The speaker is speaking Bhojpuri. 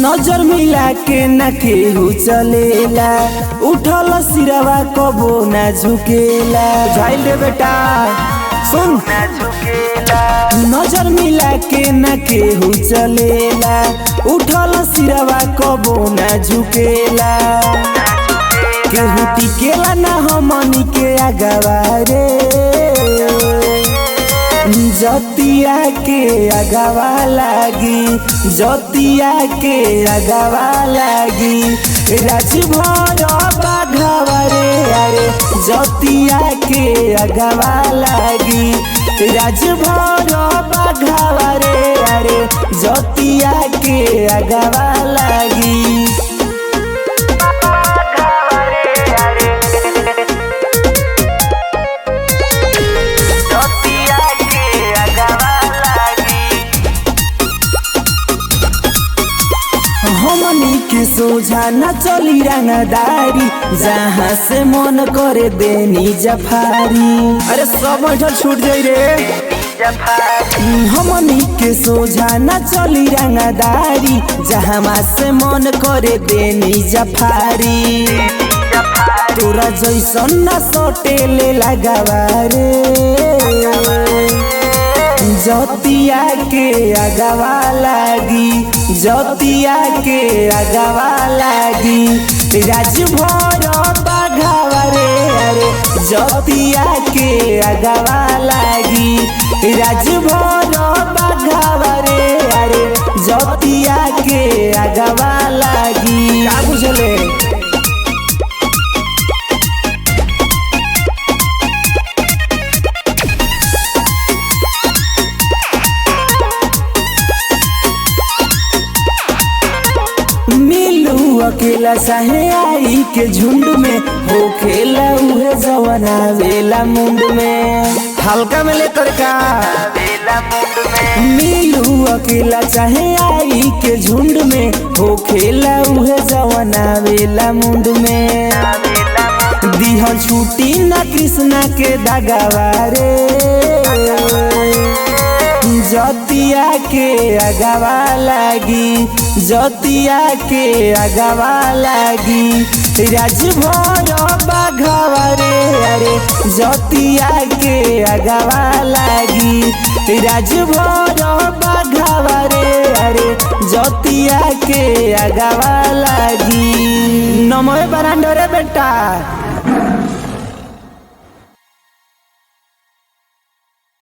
नजर मिला के न केहू चलेला, उठल सिरवा कबो न झुकेला। जाइल रे बेटा सुन न झुकेला। नजर मिला के न केहू चलेला, उठल सिरवा कबो न झुकेला। केहू टिकेला न हमनी के आगवा रे, जतिया के आगवा लागी, जतिया के आगवा लागी। राजभर बाघवा रे अरे जतिया के आगवा लागी। राजभर बाघवा रे अरे जतिया के आगवा लागी। हमनी के सोझा न चली रंगदारी, जहाँ से मन करे देनी जफारी। अरे सब छूट जाई रे। हमनी के सोझा न चली रंगदारी, जहाँ से मन करे देनी जफारी। तोरा जैसन न सोटेले लगावा रे, जतिया के आगवा लागी, जतिया के आगवा लागी। राजभर बाघवा रे अरे जतिया के आगवा लागी। राजभर बाघवा रे अरे जतिया के आगवा लागी। का बुझले? अकेला चाहे आई के झुंड में, हो खेला उहे जवाना वेला मुंड में। हल्का में लेकर का मिलू अकेला चाहे आई के झुंड में, हो खेला उहे जवाना वेला मुंड में। दिहल छुट्टी ना कृष्णा के दागवा रे, जतिया के आगवा लागी, जतिया के आगवा लागी। राजभर बाघवा रे अरे जतिया के आगवा लागी। राजभर बाघवा रे अरे जतिया के आगवा लागी। नमो बरांडो रे बेटा।